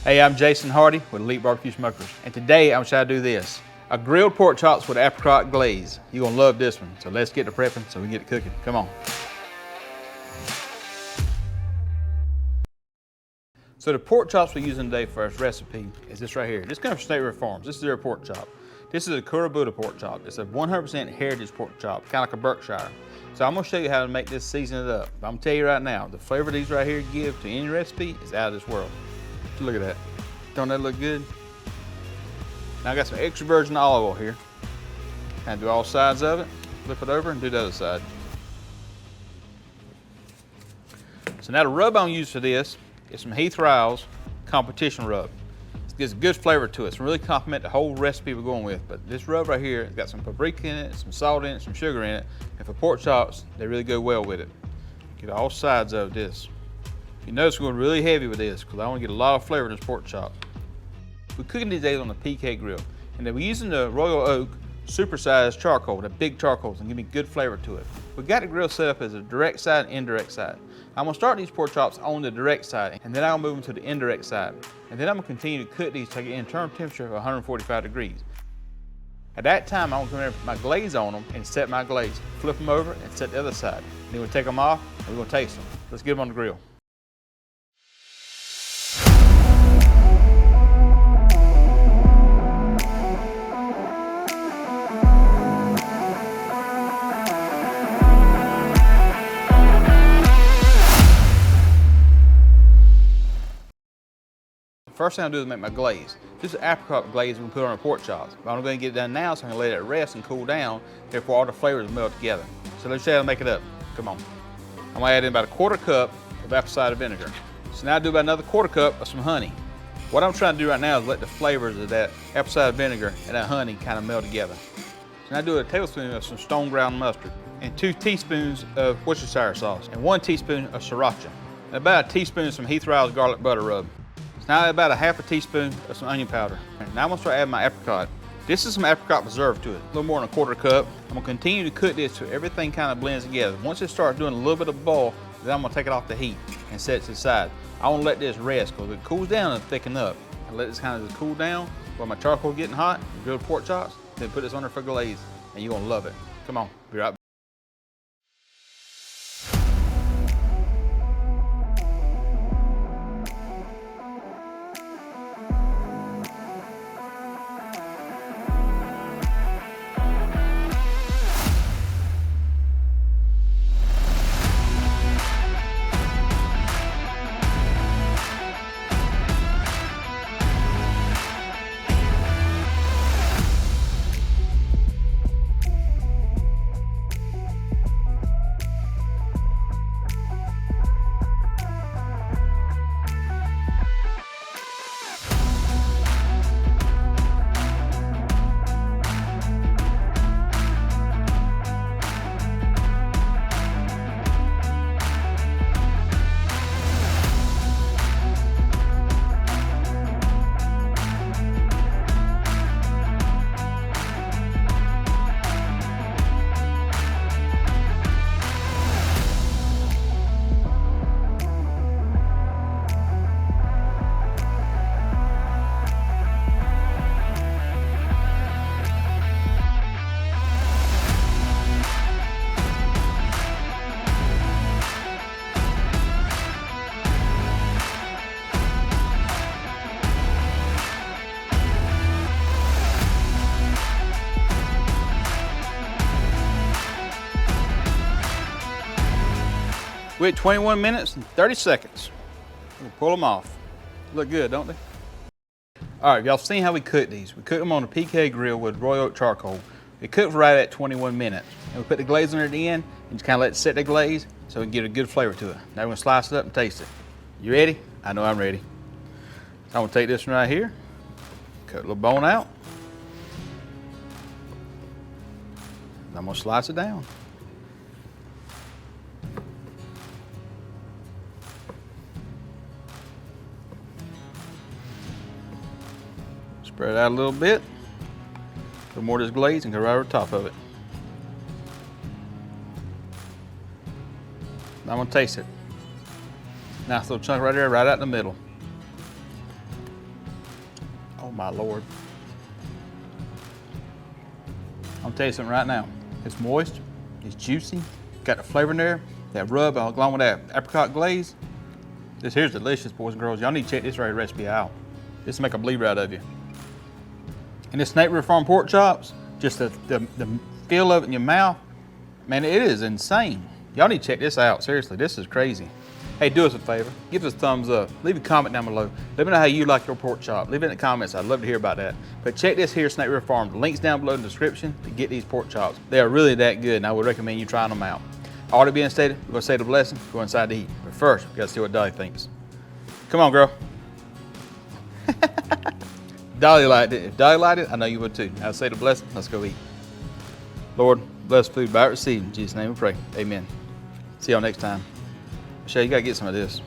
Hey, I'm Jason Hardy with Elite Barbecue Smokers, and today I'm trying to do this. A grilled pork chops with apricot glaze. You're gonna love this one. So let's get to prepping so we can get it cooking. Come on. So the pork chops we're using today for this recipe is this right here. This comes from State River Farms. This is their pork chop. This is a Kurabuta pork chop. It's a 100% heritage pork chop, kind of like a Berkshire. So I'm gonna show you how to make this, season it up. But I'm gonna tell you right now, the flavor these right here give to any recipe is out of this world. Look at that. Don't that look good? Now I got some extra virgin olive oil here. And do all sides of it, flip it over and do the other side. So now the rub I'm gonna use for this is some Heath Riles competition rub. It gives a good flavor to it. It's really complement the whole recipe we're going with. But this rub right here, it's got some paprika in it, some salt in it, some sugar in it. And for pork chops, they really go well with it. Get all sides of this. You notice we're going really heavy with this because I want to get a lot of flavor in this pork chop. We're cooking these days on the PK grill, and then we're using the Royal Oak supersized charcoal, the big charcoals, and give me good flavor to it. We've got the grill set up as a direct side and indirect side. I'm gonna start these pork chops on the direct side, and then I'll move them to the indirect side. And then I'm gonna continue to cook these to get an internal temperature of 145 degrees. At that time, I'm gonna put my glaze on them and set my glaze. Flip them over and set the other side. Then we'll take them off and we're gonna taste them. Let's get them on the grill. First thing I'll do is make my glaze. This is apricot glaze we put on our pork chops. But I'm going to get it done now so I can let it rest and cool down, therefore all the flavors melt together. So let's show you how to make it up. Come on. I'm going to add in about a quarter cup of apple cider vinegar. So now I do about another quarter cup of some honey. What I'm trying to do right now is let the flavors of that apple cider vinegar and that honey kind of melt together. So now I do a tablespoon of some stone ground mustard and 2 teaspoons of Worcestershire sauce and 1 teaspoon of sriracha and about a teaspoon of some Heath Riles garlic butter rub. Now about a half a teaspoon of some onion powder. And now I'm gonna start adding my apricot. This is some apricot preserve to it, a little more than a quarter cup. I'm gonna continue to cook this till everything kind of blends together. Once it starts doing a little bit of boil, then I'm gonna take it off the heat and set it to the side. I wanna let this rest because it cools down and thicken up. I let this kind of just cool down while my charcoal getting hot, grilled pork chops, then put this on there for glaze, and you're gonna love it. Come on, be right back. We're at 21 minutes and 30 seconds. We'll pull them off. Look good, don't they? All right, y'all seen how we cook these. We cook them on a PK grill with Royal Oak charcoal. We cook right at 21 minutes. And we put the glaze on it at the end and just kind of let it set the glaze so we can get a good flavor to it. Now we're gonna slice it up and taste it. You ready? I know I'm ready. So I'm gonna take this one right here, cut a little bone out. And I'm gonna slice it down. Spread it out a little bit. Put more of this glaze and go right over the top of it. Now I'm gonna taste it. Nice little chunk right there, right out in the middle. Oh my Lord. I'll tell you something right now. It's moist, it's juicy, got the flavor in there, that rub along with that apricot glaze. This here's delicious, boys and girls. Y'all need to check this recipe out. This will make a believer out of you. And this Snake River Farm pork chops, just the feel of it in your mouth, man, it is insane. Y'all need to check this out. Seriously, this is crazy. Hey, do us a favor. Give us a thumbs up. Leave a comment down below. Let me know how you like your pork chop. Leave it in the comments. I'd love to hear about that. But check this here, Snake River Farm. The link's down below in the description to get these pork chops. They are really that good, and I would recommend you trying them out. All that being stated, we're going to say the blessing, go inside to eat. But first, we got to see what Dolly thinks. Come on, girl. Dolly liked it. If Dolly liked it, I know you would too. I'll say the blessing. Let's go eat. Lord, bless food by it received. In Jesus' name we pray. Amen. See y'all next time. Michelle, you got to get some of this.